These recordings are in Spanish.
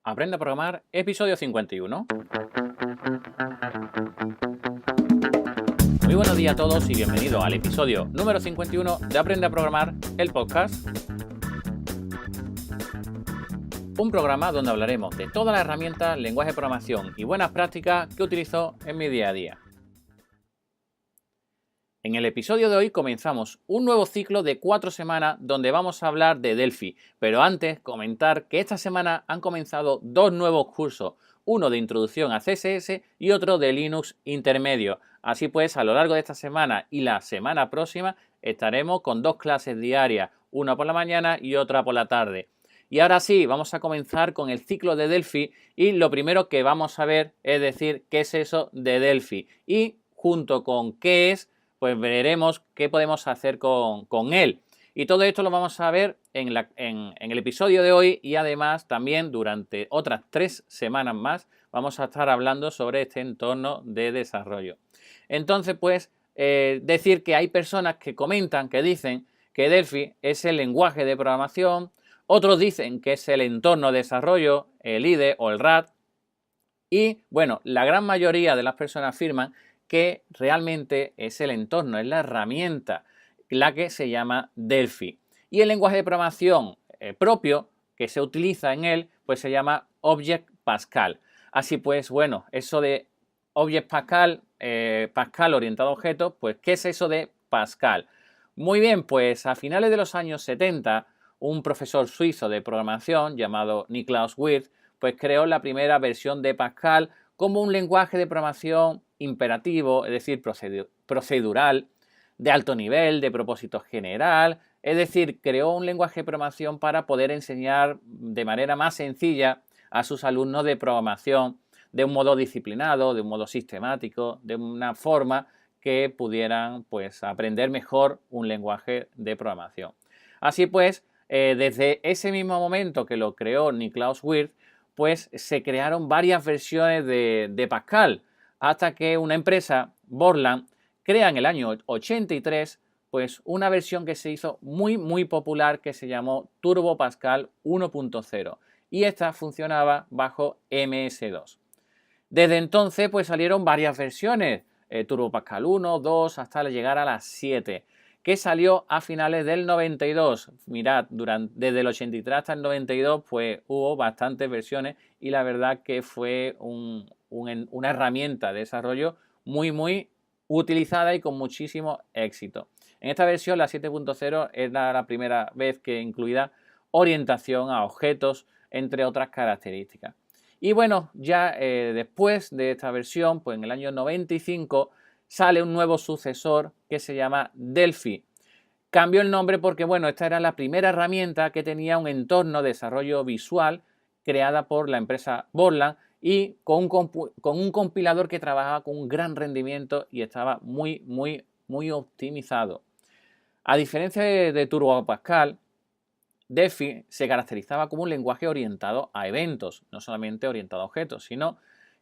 Aprende a programar, episodio 51. Muy buenos días a todos y bienvenidos al episodio número 51 de Aprende a Programar, el podcast. Un programa donde hablaremos de todas las herramientas, lenguaje de programación y buenas prácticas que utilizo en mi día a día. En el episodio de hoy comenzamos un nuevo ciclo de 4 semanas donde vamos a hablar de Delphi, pero antes comentar que esta semana han comenzado 2 nuevos cursos, uno de introducción a CSS y otro de Linux intermedio. Así pues, a lo largo de esta semana y la semana próxima estaremos con 2 clases diarias, una por la mañana y otra por la tarde. Y ahora sí, vamos a comenzar con el ciclo de Delphi y lo primero que vamos a ver es decir qué es eso de Delphi y junto con qué es, pues veremos qué podemos hacer con él. Y todo esto lo vamos a ver en el episodio de hoy y además también durante otras 3 semanas más vamos a estar hablando sobre este entorno de desarrollo. Entonces, pues, decir que hay personas que comentan, que dicen que Delphi es el lenguaje de programación, otros dicen que es el entorno de desarrollo, el IDE o el RAD, y bueno, la gran mayoría de las personas afirman que realmente es el entorno, es la herramienta la que se llama Delphi. Y el lenguaje de programación propio que se utiliza en él, pues se llama Object Pascal. Así pues, bueno, eso de Object Pascal, Pascal orientado a objetos, pues ¿qué es eso de Pascal? Muy bien, pues a finales de los años 70, un profesor suizo de programación llamado Niklaus Wirth, pues creó la primera versión de Pascal como un lenguaje de programación imperativo, es decir, procedural, de alto nivel, de propósito general, es decir, creó un lenguaje de programación para poder enseñar de manera más sencilla a sus alumnos de programación de un modo disciplinado, de un modo sistemático, de una forma que pudieran pues aprender mejor un lenguaje de programación. Así pues, desde ese mismo momento que lo creó Niklaus Wirth, pues se crearon varias versiones de Pascal, hasta que una empresa, Borland, crea en el año 83 pues una versión que se hizo muy popular que se llamó Turbo Pascal 1.0 y esta funcionaba bajo MS2. Desde entonces pues salieron varias versiones, Turbo Pascal 1, 2, hasta llegar a las 7, que salió a finales del 92. Mirad, desde el 83 hasta el 92 pues hubo bastantes versiones y la verdad que fue una herramienta de desarrollo muy utilizada y con muchísimo éxito. En esta versión, la 7.0, era la primera vez que incluía orientación a objetos, entre otras características. Y bueno, ya después de esta versión, pues en el año 95 sale un nuevo sucesor que se llama Delphi. Cambió el nombre porque, bueno, esta era la primera herramienta que tenía un entorno de desarrollo visual creada por la empresa Borland y con un compilador que trabajaba con un gran rendimiento y estaba muy optimizado. A diferencia de Turbo Pascal, Delphi se caracterizaba como un lenguaje orientado a eventos, no solamente orientado a objetos, sino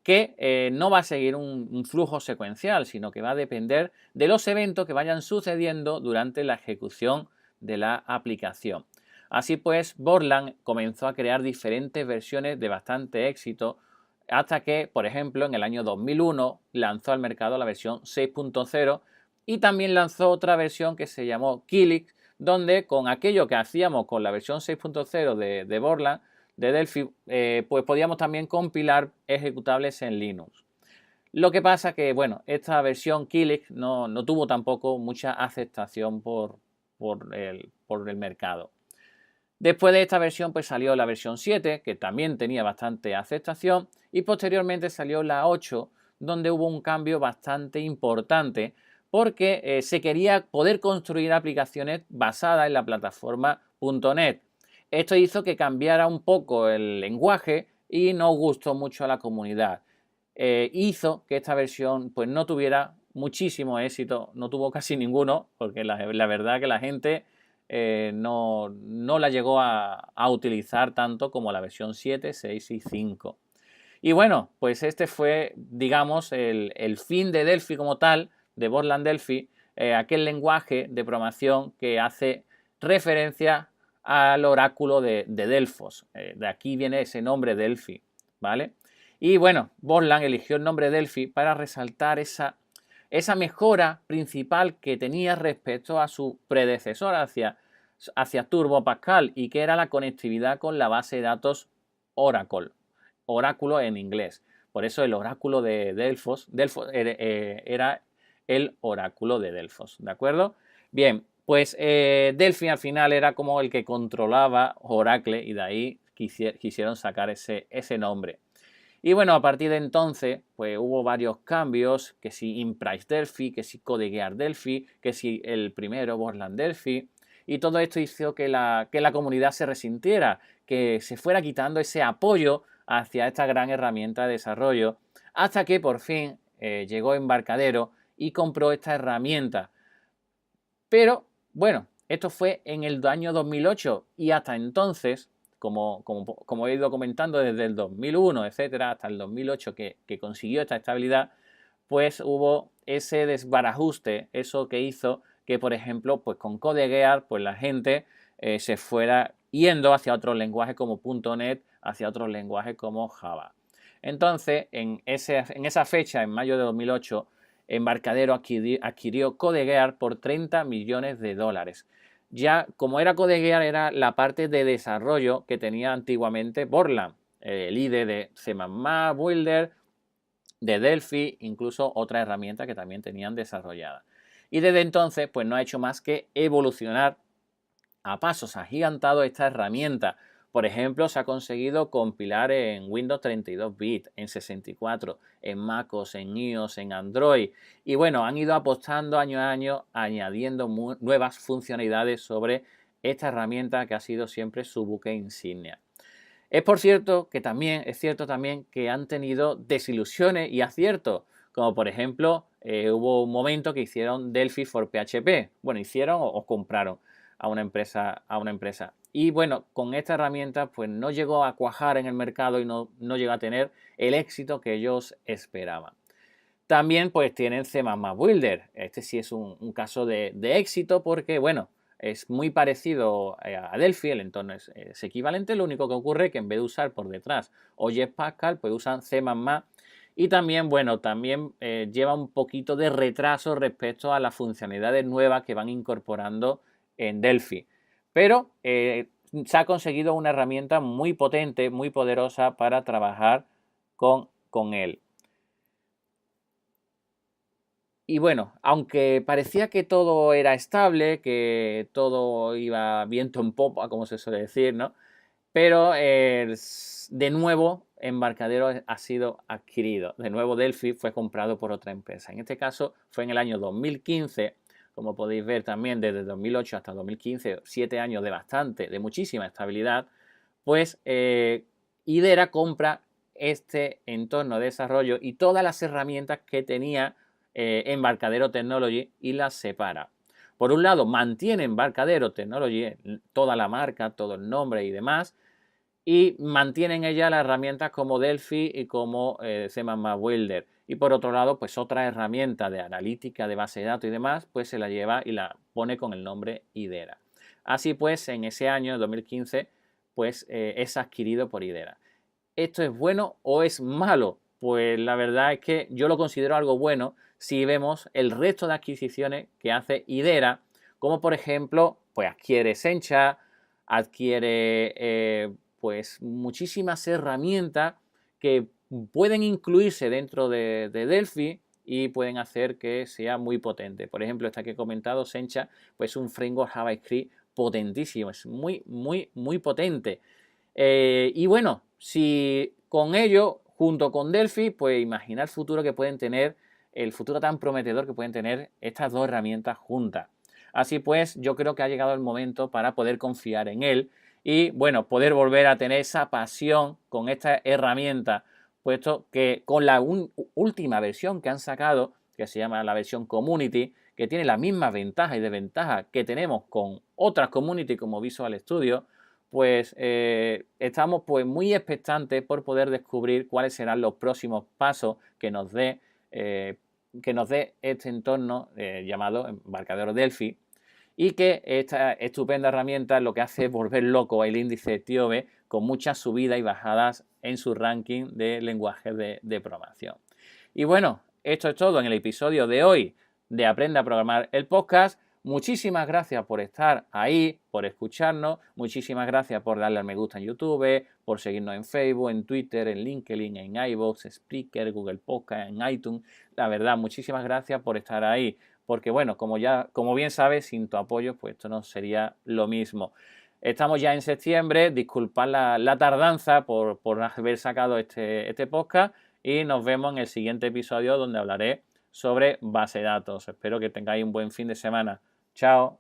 que no va a seguir un flujo secuencial, sino que va a depender de los eventos que vayan sucediendo durante la ejecución de la aplicación. Así pues, Borland comenzó a crear diferentes versiones de bastante éxito hasta que, por ejemplo, en el año 2001 lanzó al mercado la versión 6.0 y también lanzó otra versión que se llamó Kylix, donde con aquello que hacíamos con la versión 6.0 de Borland, de Delphi, pues podíamos también compilar ejecutables en Linux. Lo que pasa que, bueno, esta versión Kylix no tuvo tampoco mucha aceptación por el mercado. Después de esta versión pues salió la versión 7, que también tenía bastante aceptación, y posteriormente salió la 8, donde hubo un cambio bastante importante porque se quería poder construir aplicaciones basadas en la plataforma .NET. Esto hizo que cambiara un poco el lenguaje y no gustó mucho a la comunidad. Hizo que esta versión pues no tuviera muchísimo éxito, no tuvo casi ninguno, porque la verdad que la gente no la llegó a utilizar tanto como la versión 7, 6 y 5. Y bueno, pues este fue, digamos, el fin de Delphi como tal, de Borland Delphi, aquel lenguaje de programación que hace referencia al oráculo de Delfos. De aquí viene ese nombre Delphi, ¿vale? Y bueno, Borland eligió el nombre Delphi para resaltar esa mejora principal que tenía respecto a su predecesor hacia Turbo Pascal, y que era la conectividad con la base de datos Oracle, oráculo en inglés. Por eso el oráculo de Delfos era el oráculo de Delfos, ¿de acuerdo? Bien, pues Delphi al final era como el que controlaba Oracle, y de ahí quisieron sacar ese nombre. Y bueno, a partir de entonces, pues hubo varios cambios, que si Imprice Delphi, que si CodeGear Delphi, que si el primero Borland Delphi, y todo esto hizo que la comunidad se resintiera, que se fuera quitando ese apoyo hacia esta gran herramienta de desarrollo, hasta que por fin llegó Embarcadero y compró esta herramienta. Pero bueno, esto fue en el año 2008, y hasta entonces, como he ido comentando, desde el 2001, etcétera, hasta el 2008 que consiguió esta estabilidad, pues hubo ese desbarajuste, eso que hizo que, por ejemplo, pues con CodeGear, pues la gente se fuera yendo hacia otros lenguajes como .NET, hacia otros lenguajes como Java. Entonces, en esa fecha, en mayo de 2008, Embarcadero adquirió CodeGear por 30 millones de dólares. Ya, como era CodeGear, era la parte de desarrollo que tenía antiguamente Borland, el IDE de C++, Builder, de Delphi, incluso otra herramienta que también tenían desarrollada. Y desde entonces, pues no ha hecho más que evolucionar a pasos agigantados esta herramienta. Por ejemplo, se ha conseguido compilar en Windows 32 bits, en 64, en MacOS, en iOS, en Android. Y bueno, han ido apostando año a año, añadiendo nuevas funcionalidades sobre esta herramienta que ha sido siempre su buque insignia. Es cierto también que han tenido desilusiones y aciertos, como por ejemplo hubo un momento que hicieron Delphi for PHP. Bueno, hicieron o compraron a una empresa. Y bueno, con esta herramienta pues no llegó a cuajar en el mercado y no llegó a tener el éxito que ellos esperaban. También pues tienen C++ Builder. Este sí es un caso de éxito, porque bueno, es muy parecido a Delphi, el entorno es equivalente. Lo único que ocurre es que en vez de usar por detrás OJS Pascal, pues usan C++. Y también, bueno, lleva un poquito de retraso respecto a las funcionalidades nuevas que van incorporando en Delphi. Pero se ha conseguido una herramienta muy potente, muy poderosa para trabajar con él. Y bueno, aunque parecía que todo era estable, que todo iba viento en popa, como se suele decir, ¿no? Pero de nuevo, Embarcadero ha sido adquirido. De nuevo, Delphi fue comprado por otra empresa. En este caso, fue en el año 2015. Como podéis ver también, desde 2008 hasta 2015, 7 años de muchísima estabilidad. Pues Idera compra este entorno de desarrollo y todas las herramientas que tenía Embarcadero Technology, y las separa. Por un lado, mantiene Embarcadero Technology, toda la marca, todo el nombre y demás, y mantienen ella las herramientas como Delphi y como C++ Builder. Y por otro lado, pues otra herramienta de analítica de base de datos y demás, pues se la lleva y la pone con el nombre Idera. Así pues, en ese año, 2015, pues es adquirido por Idera. ¿Esto es bueno o es malo? Pues la verdad es que yo lo considero algo bueno si vemos el resto de adquisiciones que hace Idera, como por ejemplo, pues adquiere Sencha, adquiere pues muchísimas herramientas que pueden incluirse dentro de Delphi y pueden hacer que sea muy potente. Por ejemplo, esta que he comentado, Sencha, pues es un framework JavaScript potentísimo, es muy potente. Y bueno, si con ello, junto con Delphi, pues imaginar el futuro que pueden tener, el futuro tan prometedor que pueden tener estas dos herramientas juntas. Así pues, yo creo que ha llegado el momento para poder confiar en él y, bueno, poder volver a tener esa pasión con esta herramienta, puesto que con la última versión que han sacado, que se llama la versión Community, que tiene las mismas ventajas y desventajas que tenemos con otras community como Visual Studio, pues estamos pues muy expectantes por poder descubrir cuáles serán los próximos pasos que nos dé este entorno llamado Embarcadero Delphi. y que esta estupenda herramienta lo que hace es volver loco el índice etíope con muchas subidas y bajadas en su ranking de lenguajes de programación. Y bueno, esto es todo en el episodio de hoy de Aprende a Programar el podcast. Muchísimas gracias por estar ahí, por escucharnos. Muchísimas gracias por darle al me gusta en YouTube, por seguirnos en Facebook, en Twitter, en LinkedIn, en iVoox, Spreaker, Google Podcast, en iTunes. La verdad, muchísimas gracias por estar ahí. Porque bueno, como bien sabes, sin tu apoyo, pues esto no sería lo mismo. Estamos ya en septiembre, disculpad la tardanza por haber sacado este podcast y nos vemos en el siguiente episodio donde hablaré sobre base de datos. Espero que tengáis un buen fin de semana. Chao.